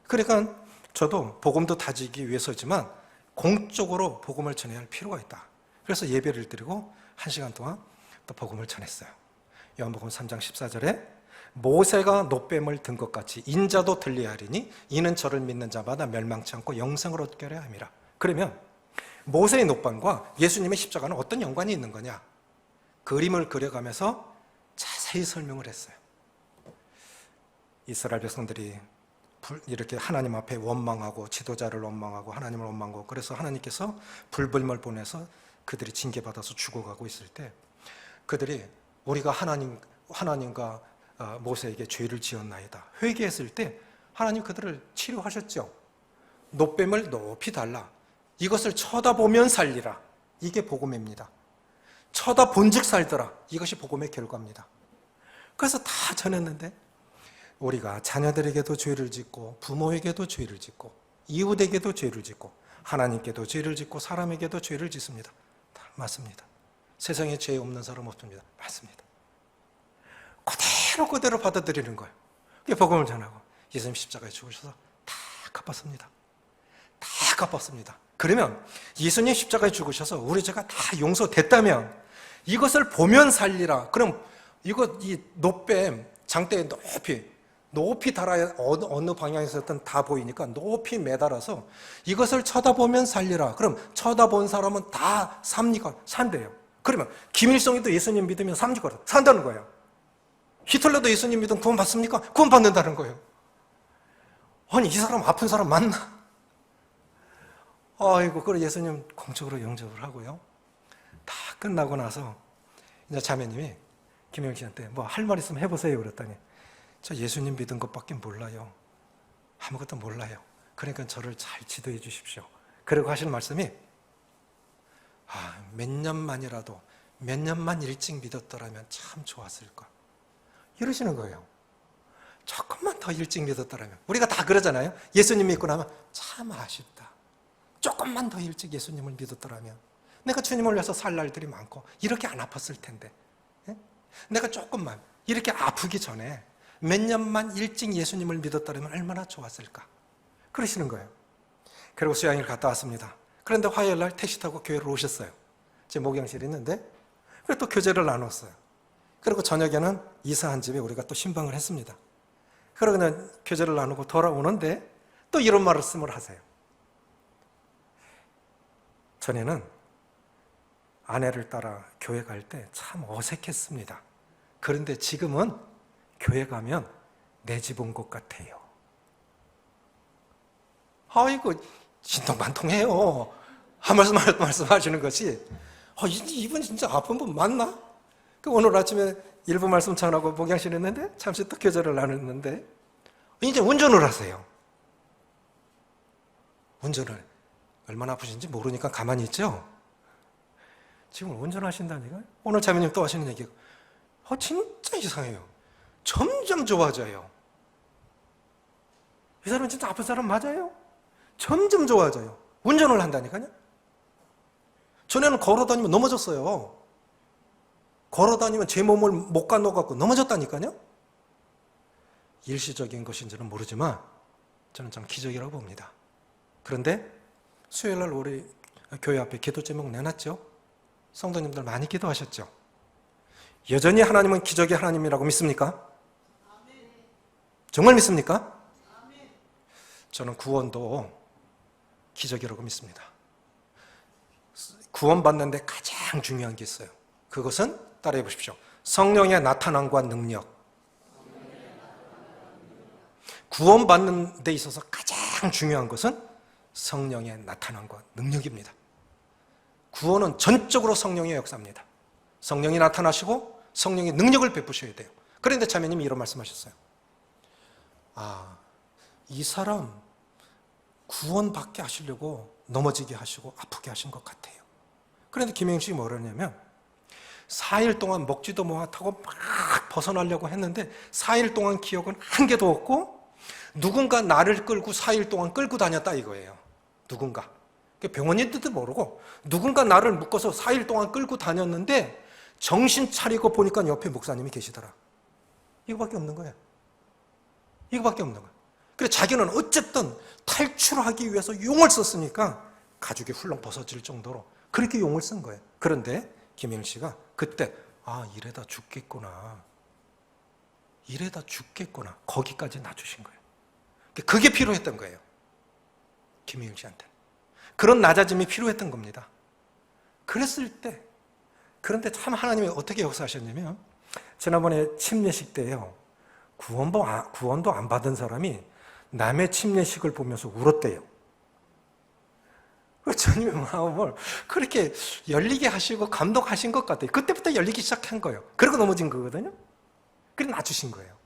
그러니까 저도 복음도 다지기 위해서지만 공적으로 복음을 전해야 할 필요가 있다. 그래서 예배를 드리고 1시간 동안 또 복음을 전했어요. 요한복음 3장 14절에 모세가 놋뱀을 든 것 같이 인자도 들려야 하리니 이는 저를 믿는 자마다 멸망치 않고 영생을 얻게 하려 함이라. 그러면 모세의 놋뱀과 예수님의 십자가는 어떤 연관이 있는 거냐? 그림을 그려가면서 자세히 설명을 했어요. 이스라엘 백성들이 이렇게 하나님 앞에 원망하고 지도자를 원망하고 하나님을 원망하고 그래서 하나님께서 불불을 보내서 그들이 징계받아서 죽어가고 있을 때 그들이 우리가 하나님과 모세에게 죄를 지었나이다 회개했을 때 하나님 그들을 치료하셨죠. 놋뱀을 높이 달라 이것을 쳐다보면 살리라. 이게 복음입니다. 쳐다본즉 살더라. 이것이 복음의 결과입니다. 그래서 다 전했는데 우리가 자녀들에게도 죄를 짓고 부모에게도 죄를 짓고 이웃에게도 죄를 짓고 하나님께도 죄를 짓고 사람에게도 죄를 짓습니다. 다 맞습니다. 세상에 죄 없는 사람 없습니다. 맞습니다. 그대로 받아들이는 거예요. 그게 복음을 전하고 예수님 십자가에 죽으셔서 다 갚았습니다. 다 갚았습니다. 그러면 예수님 십자가에 죽으셔서 우리 죄가 다 용서됐다면 이것을 보면 살리라. 그럼 이 놋뱀 장대에 높이 달아야 어느 방향에서든 다 보이니까 높이 매달아서 이것을 쳐다보면 살리라. 그럼 쳐다본 사람은 다 삽니까? 산대요. 그러면 김일성이도 예수님 믿으면 삽니까? 산다는 거예요. 히틀러도 예수님 믿으면 구원 받습니까? 구원 받는다는 거예요. 아니 이 사람 아픈 사람 맞나? 아이고 그래 예수님 공적으로 영접을 하고요. 다 끝나고 나서 이제 자매님이 김영 씨한테 뭐 할 말 있으면 해보세요 그랬더니 저 예수님 믿은 것밖에 몰라요. 아무것도 몰라요. 그러니까 저를 잘 지도해 주십시오. 그리고 하시는 말씀이 몇 년만 일찍 믿었더라면 참 좋았을까. 이러시는 거예요. 조금만 더 일찍 믿었더라면. 우리가 다 그러잖아요. 예수님 믿고 나면 참 아쉽다. 조금만 더 일찍 예수님을 믿었더라면 내가 주님을 위해서 살 날들이 많고 이렇게 안 아팠을 텐데 내가 조금만 이렇게 아프기 전에 몇 년만 일찍 예수님을 믿었더라면 얼마나 좋았을까. 그러시는 거예요. 그리고 수양일 갔다 왔습니다. 그런데 화요일 날 택시 타고 교회로 오셨어요. 제 목양실이 있는데 그래서 또 교제를 나눴어요. 그리고 저녁에는 이사한 집에 우리가 또 신방을 했습니다. 그러고 그냥 교제를 나누고 돌아오는데 또 이런 말씀을 하세요. 전에는 아내를 따라 교회 갈 때 참 어색했습니다. 그런데 지금은 교회 가면 내 집 온 것 같아요. 아이고 신통만통해요. 한 말씀하시는 것이 이분 진짜 아픈 분 맞나? 오늘 아침에 일부 말씀 전하고 목양실 했는데 잠시 또 교제를 나눴는데 이제 운전을 하세요. 운전을 얼마나 아프신지 모르니까 가만히 있죠. 지금 운전하신다니까요. 오늘 자매님 또 하시는 얘기가 진짜 이상해요. 점점 좋아져요. 이 사람은 진짜 아픈 사람 맞아요? 점점 좋아져요. 운전을 한다니까요. 전에는 걸어다니면 넘어졌어요. 걸어다니면 제 몸을 못 가놓고 넘어졌다니까요. 일시적인 것인지는 모르지만 저는 참 기적이라고 봅니다. 그런데 수요일날 우리 교회 앞에 기도 제목 내놨죠. 성도님들 많이 기도하셨죠? 여전히 하나님은 기적의 하나님이라고 믿습니까? 정말 믿습니까? 저는 구원도 기적이라고 믿습니다. 구원받는데 가장 중요한 게 있어요. 그것은 따라해 보십시오. 성령의 나타남과 능력. 구원받는 데 있어서 가장 중요한 것은 성령의 나타남과 능력입니다. 구원은 전적으로 성령의 역사입니다. 성령이 나타나시고 성령의 능력을 베푸셔야 돼요. 그런데 자매님이 이런 말씀하셨어요. 이 사람 구원받게 하시려고 넘어지게 하시고 아프게 하신 것 같아요. 그런데 김영식이 뭐라냐면 4일 동안 먹지도 못하고 막 벗어나려고 했는데 4일 동안 기억은 한 개도 없고 누군가 나를 끌고 4일 동안 끌고 다녔다 이거예요. 누군가. 병원인들도 모르고 누군가 나를 묶어서 4일 동안 끌고 다녔는데 정신 차리고 보니까 옆에 목사님이 계시더라. 이거밖에 없는 거예요. 이거밖에 없는 거예요. 그래 자기는 어쨌든 탈출하기 위해서 용을 썼으니까 가죽이 훌렁 벗어질 정도로 그렇게 용을 쓴 거예요. 그런데 김영 씨가 그때 이래다 죽겠구나. 이래다 죽겠구나. 거기까지 놔주신 거예요. 그게 필요했던 거예요. 김영 씨한테. 그런 낮아짐이 필요했던 겁니다. 그랬을 때 그런데 참 하나님이 어떻게 역사하셨냐면 지난번에 침례식 때요. 구원도 안 받은 사람이 침례식을 보면서 울었대요. 주님의 마음을 그렇게 열리게 하시고 감동하신 것 같아요. 그때부터 열리기 시작한 거예요. 그리고 넘어진 거거든요. 그래서 놔주신 거예요.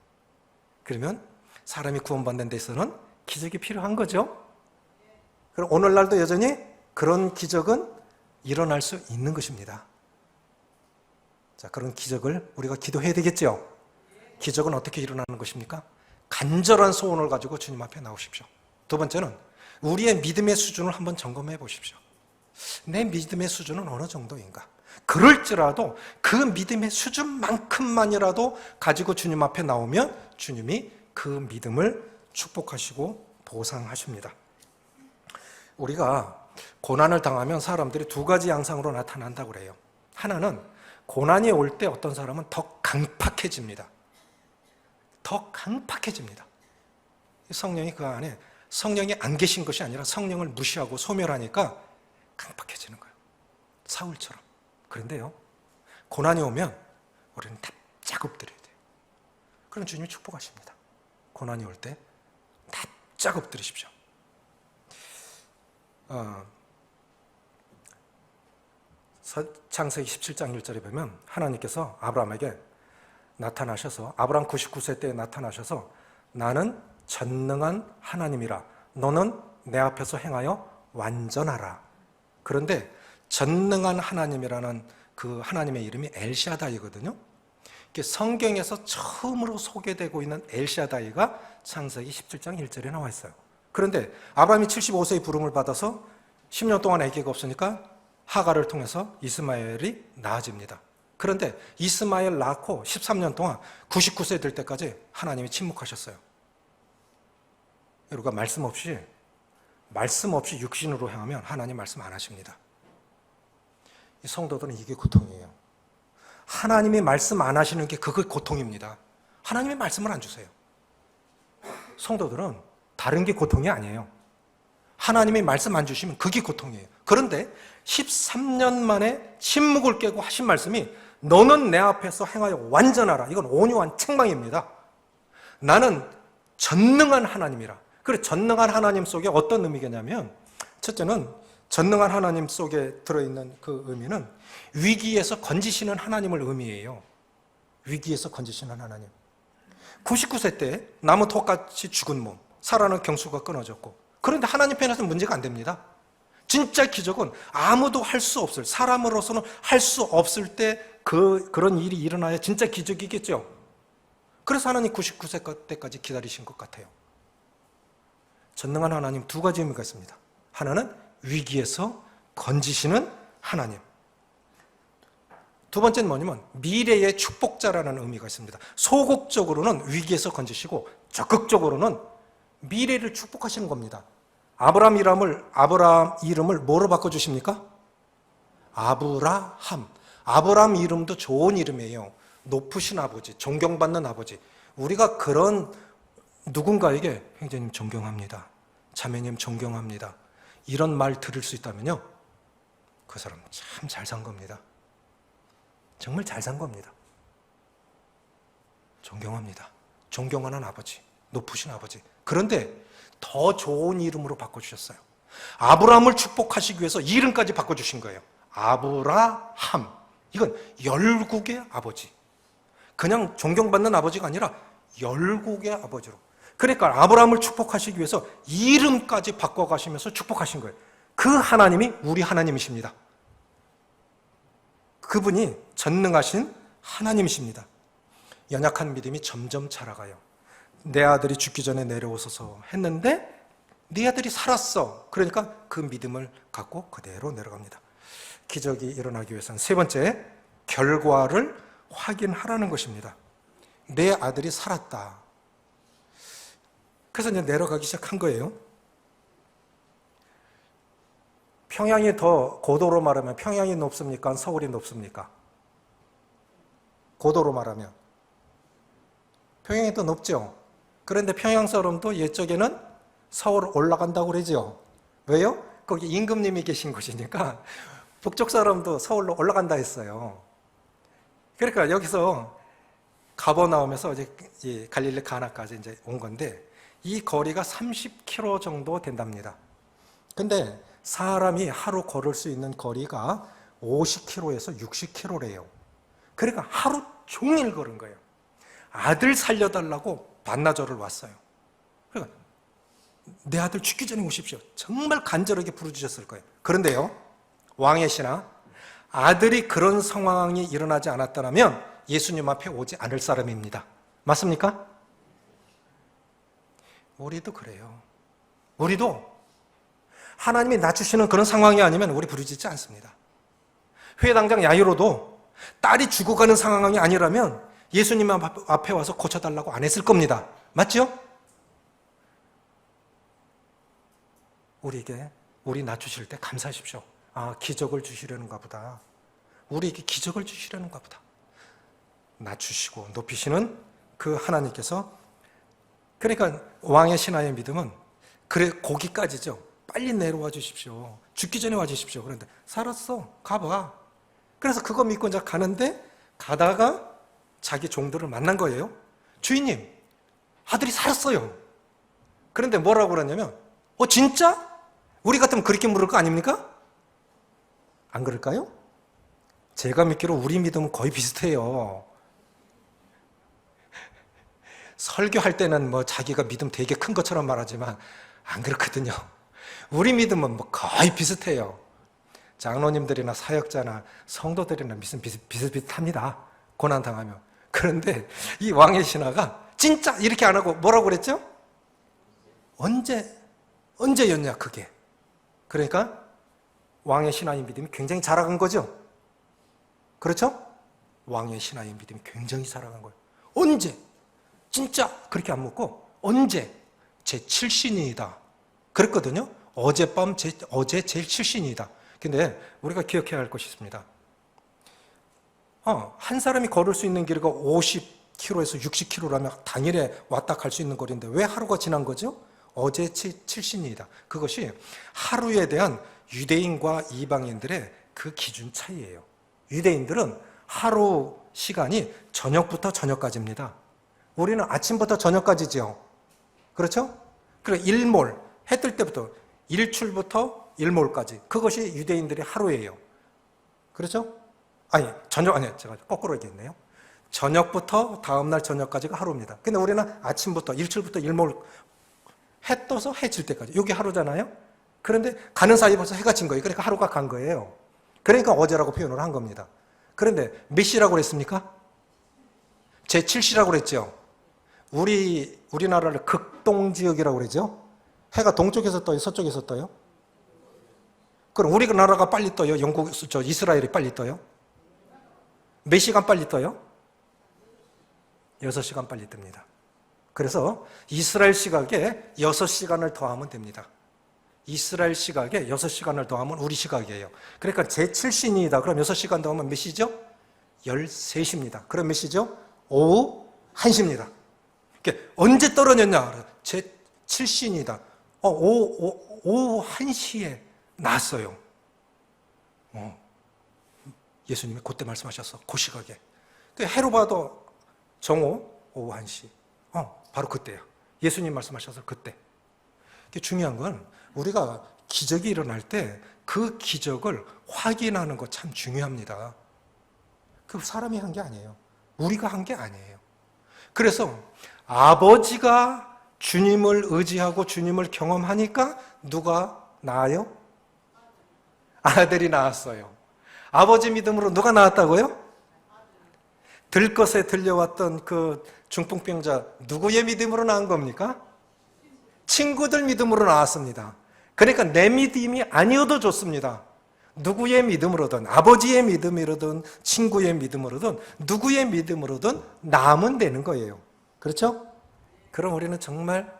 그러면 사람이 구원받는 데 있어서는 기적이 필요한 거죠. 그럼 오늘날도 여전히 그런 기적은 일어날 수 있는 것입니다. 자, 그런 기적을 우리가 기도해야 되겠죠. 기적은 어떻게 일어나는 것입니까? 간절한 소원을 가지고 주님 앞에 나오십시오. 두 번째는 우리의 믿음의 수준을 한번 점검해 보십시오. 내 믿음의 수준은 어느 정도인가? 그럴지라도 그 믿음의 수준만큼만이라도 가지고 주님 앞에 나오면 주님이 그 믿음을 축복하시고 보상하십니다. 우리가 고난을 당하면 사람들이 두 가지 양상으로 나타난다고 그래요. 하나는 고난이 올 때 어떤 사람은 더 강팍해집니다. 더 강팍해집니다. 성령이 그 안에 성령이 안 계신 것이 아니라 성령을 무시하고 소멸하니까 강팍해지는 거예요. 사울처럼. 그런데요, 고난이 오면 우리는 납작 엎드려야 돼요. 그럼 주님이 축복하십니다. 고난이 올 때 납작 엎드리십시오. 창세기 17장 1절에 보면 하나님께서 아브라함에게 나타나셔서 아브라함 99세 때 나타나셔서 나는 전능한 하나님이라 너는 내 앞에서 행하여 완전하라. 그런데 전능한 하나님이라는 그 하나님의 이름이 엘샤다이거든요. 성경에서 처음으로 소개되고 있는 엘샤다이가 창세기 17장 1절에 나와 있어요. 그런데 아브라함이 75세의 부름을 받아서 10년 동안 아기가 없으니까 하가를 통해서 이스마엘이 낳아집니다. 그런데 이스마엘 낳고 13년 동안 99세 될 때까지 하나님이 침묵하셨어요. 우리가 말씀 없이 육신으로 행하면 하나님 말씀 안 하십니다. 이 성도들은 이게 고통이에요. 하나님이 말씀 안 하시는 게 그게 고통입니다. 하나님이 말씀을 안 주세요. 성도들은 다른 게 고통이 아니에요. 하나님이 말씀 안 주시면 그게 고통이에요. 그런데 13년 만에 침묵을 깨고 하신 말씀이 너는 내 앞에서 행하여 완전하라. 이건 온유한 책망입니다. 나는 전능한 하나님이라. 그래, 전능한 하나님 속에 어떤 의미겠냐면 첫째는 전능한 하나님 속에 들어있는 그 의미는 위기에서 건지시는 하나님을 의미해요. 위기에서 건지시는 하나님. 99세 때 나무 톱같이 죽은 몸, 살아는 경수가 끊어졌고, 그런데 하나님 편에서는 문제가 안 됩니다. 진짜 기적은 아무도 할 수 없을, 사람으로서는 할 수 없을 때 그런 일이 일어나야 진짜 기적이겠죠. 그래서 하나님 99세 때까지 기다리신 것 같아요. 전능한 하나님 두 가지 의미가 있습니다. 하나는 위기에서 건지시는 하나님. 두 번째는 뭐냐면 미래의 축복자라는 의미가 있습니다. 소극적으로는 위기에서 건지시고 적극적으로는 미래를 축복하시는 겁니다. 아브라함 이름을 뭐로 바꿔주십니까? 아브라함. 아브라함 이름도 좋은 이름이에요. 높으신 아버지, 존경받는 아버지. 우리가 그런 누군가에게 형제님 존경합니다. 자매님 존경합니다. 이런 말 들을 수 있다면요. 그 사람 참 잘 산 겁니다. 정말 잘 산 겁니다. 존경합니다. 존경하는 아버지, 높으신 아버지. 그런데 더 좋은 이름으로 바꿔주셨어요. 아브라함을 축복하시기 위해서 이름까지 바꿔주신 거예요. 아브라함. 이건 열국의 아버지. 그냥 존경받는 아버지가 아니라 열국의 아버지로. 그러니까 아브라함을 축복하시기 위해서 이름까지 바꿔가시면서 축복하신 거예요. 그 하나님이 우리 하나님이십니다. 그분이 전능하신 하나님이십니다. 연약한 믿음이 점점 자라가요. 내 아들이 죽기 전에 내려오소서 했는데 네 아들이 살았어. 그러니까 그 믿음을 갖고 그대로 내려갑니다. 기적이 일어나기 위해서는 세 번째, 결과를 확인하라는 것입니다. 내 아들이 살았다. 그래서 이제 내려가기 시작한 거예요. 평양이 더 고도로 말하면 평양이 높습니까? 서울이 높습니까? 고도로 말하면 평양이 더 높죠. 그런데 평양 사람도 옛적에는 서울 올라간다고 그러죠. 왜요? 거기 임금님이 계신 곳이니까 북쪽 사람도 서울로 올라간다 했어요. 그러니까 여기서 가버나움에서 이제 갈릴리 가나까지 이제 온 건데 이 거리가 30km 정도 된답니다. 근데 사람이 하루 걸을 수 있는 거리가 50km에서 60km래요. 그러니까 하루 종일 걸은 거예요. 아들 살려달라고 반나절을 왔어요. 그러니까 내 아들 죽기 전에 오십시오. 정말 간절하게 부르짖었을 거예요. 그런데요, 왕의 신하, 아들이 그런 상황이 일어나지 않았다면 예수님 앞에 오지 않을 사람입니다. 맞습니까? 우리도 그래요. 우리도 하나님이 낮추시는 그런 상황이 아니면 우리 부르짖지 않습니다. 회당장 야이로도 딸이 죽어가는 상황이 아니라면 예수님 앞에 와서 고쳐달라고 안 했을 겁니다. 맞죠? 우리에게 우리 낮추실 때 감사하십시오. 아, 기적을 주시려는가 보다. 우리에게 기적을 주시려는가 보다. 낮추시고 높이시는 그 하나님께서, 그러니까 왕의 신하의 믿음은 그래 거기까지죠. 빨리 내려와 주십시오. 죽기 전에 와 주십시오. 그런데 살았어. 가봐. 그래서 그거 믿고 이제 가는데 가다가 자기 종들을 만난 거예요. 주인님, 아들이 살았어요. 그런데 뭐라고 그러냐면 진짜? 우리 같으면 그렇게 물을 거 아닙니까? 안 그럴까요? 제가 믿기로 우리 믿음은 거의 비슷해요. 설교할 때는 뭐 자기가 믿음 되게 큰 것처럼 말하지만 안 그렇거든요. 우리 믿음은 뭐 거의 비슷해요. 장로님들이나 사역자나 성도들이나 믿음 비슷비슷합니다. 고난당하면. 그런데 이 왕의 신하가 진짜 이렇게 안 하고 뭐라고 그랬죠? 언제였냐 그게. 그러니까 왕의 신하의 믿음이 굉장히 자라간 거죠. 그렇죠? 왕의 신하의 믿음이 굉장히 자라간 거예요. 언제? 진짜 그렇게 안 묻고 언제? 제 칠신이다. 그랬거든요. 어젯밤 어제 제 칠신이다. 근데 우리가 기억해야 할 것이 있습니다. 한 사람이 걸을 수 있는 길이가 50km에서 60km라면 당일에 왔다 갈 수 있는 거리인데 왜 하루가 지난 거죠? 어제 칠신이다. 그것이 하루에 대한 유대인과 이방인들의 그 기준 차이예요. 유대인들은 하루 시간이 저녁부터 저녁까지입니다. 우리는 아침부터 저녁까지죠. 그렇죠? 그리고 일몰, 해 뜰 때부터 일출부터 일몰까지. 그것이 유대인들의 하루예요. 그렇죠? 제가 거꾸로 얘기했네요. 저녁부터 다음날 저녁까지가 하루입니다. 근데 우리는 아침부터, 일출부터 일몰, 해 떠서 해 질 때까지. 이게 하루잖아요? 그런데 가는 사이 벌써 해가 진 거예요. 그러니까 하루가 간 거예요. 그러니까 어제라고 표현을 한 겁니다. 그런데 몇 시라고 그랬습니까? 제7시라고 그랬죠. 우리나라를 극동지역이라고 그러죠. 해가 동쪽에서 떠요, 서쪽에서 떠요? 그럼 우리나라가 빨리 떠요? 이스라엘이 빨리 떠요? 몇 시간 빨리 떠요? 6시간 빨리 뜹니다. 그래서 이스라엘 시각에 6시간을 더하면 됩니다. 이스라엘 시각에 6시간을 더하면 우리 시각이에요. 그러니까 제7신이다. 그럼 6시간 더하면 몇 시죠? 13시입니다. 그럼 몇 시죠? 오후 1시입니다. 언제 떨어졌냐? 제7신이다. 오후 1시에 나왔어요. 예수님이 그때 말씀하셨어. 그 시각에. 헤로바도 정오 오후 1시. 바로 그때야. 예수님 말씀하셔서 그때. 중요한 건 우리가 기적이 일어날 때 그 기적을 확인하는 거 참 중요합니다. 그 사람이 한 게 아니에요. 우리가 한 게 아니에요. 그래서 아버지가 주님을 의지하고 주님을 경험하니까 누가 나아요? 아들이 나왔어요. 아버지 믿음으로 누가 나왔다고요? 들것에 들려왔던 그 중풍병자 누구의 믿음으로 나온 겁니까? 친구들 믿음으로 나왔습니다. 그러니까 내 믿음이 아니어도 좋습니다. 누구의 믿음으로든 아버지의 믿음으로든 친구의 믿음으로든 누구의 믿음으로든 나으면 되는 거예요. 그렇죠? 그럼 우리는 정말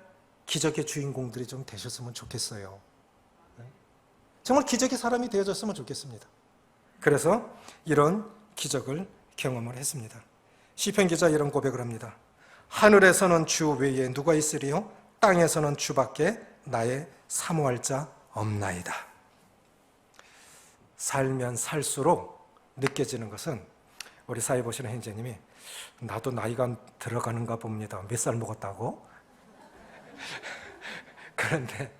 기적의 주인공들이 좀 되셨으면 좋겠어요. 정말 기적의 사람이 되어졌으면 좋겠습니다. 그래서 이런 기적을 경험을 했습니다. 시편 기자 이런 고백을 합니다. 하늘에서는 주 외에 누가 있으리요? 땅에서는 주밖에 나의 사모할 자 없나이다. 살면 살수록 느껴지는 것은 우리 사회 보시는 형제님이 나도 나이가 들어가는가 봅니다. 몇 살 먹었다고? 그런데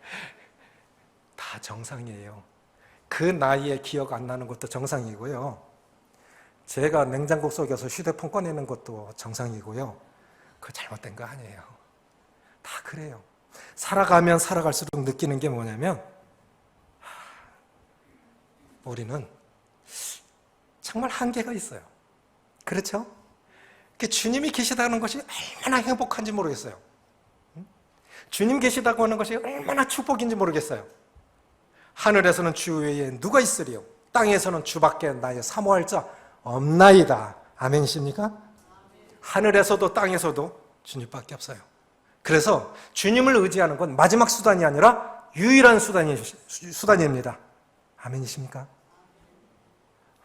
다 정상이에요. 그 나이에 기억 안 나는 것도 정상이고요. 제가 냉장고 속에서 휴대폰 꺼내는 것도 정상이고요. 그거 잘못된 거 아니에요. 다 그래요. 살아가면 살아갈수록 느끼는 게 뭐냐면 우리는 정말 한계가 있어요. 그렇죠? 주님이 계시다는 것이 얼마나 행복한지 모르겠어요. 주님 계시다고 하는 것이 얼마나 축복인지 모르겠어요. 하늘에서는 주 외에 누가 있으리요? 땅에서는 주밖에 나의 사모할 자 없나이다. 아멘이십니까? 하늘에서도 땅에서도 주님밖에 없어요. 그래서 주님을 의지하는 건 마지막 수단이 아니라 유일한 수단입니다. 아멘이십니까?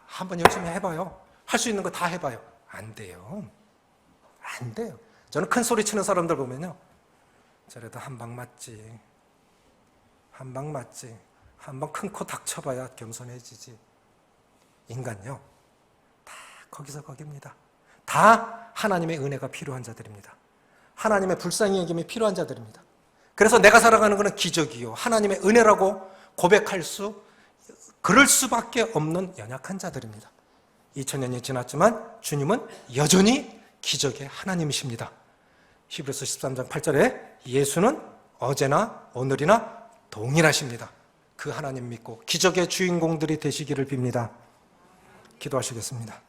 한번 열심히 해봐요. 할 수 있는 거 다 해봐요. 안 돼요. 안 돼요. 저는 큰 소리 치는 사람들 보면요. 저래도 한 방 맞지. 한 방 맞지. 한 방 큰 코 닥쳐봐야 겸손해지지. 인간요. 다 거기서 거기입니다. 다 하나님의 은혜가 필요한 자들입니다. 하나님의 불쌍히 여김이 필요한 자들입니다. 그래서 내가 살아가는 것은 기적이요. 하나님의 은혜라고 고백할 그럴 수밖에 없는 연약한 자들입니다. 2000년이 지났지만 주님은 여전히 기적의 하나님이십니다. 히브리서 13장 8절에 예수는 어제나 오늘이나 동일하십니다. 그 하나님 믿고 기적의 주인공들이 되시기를 빕니다. 기도하시겠습니다.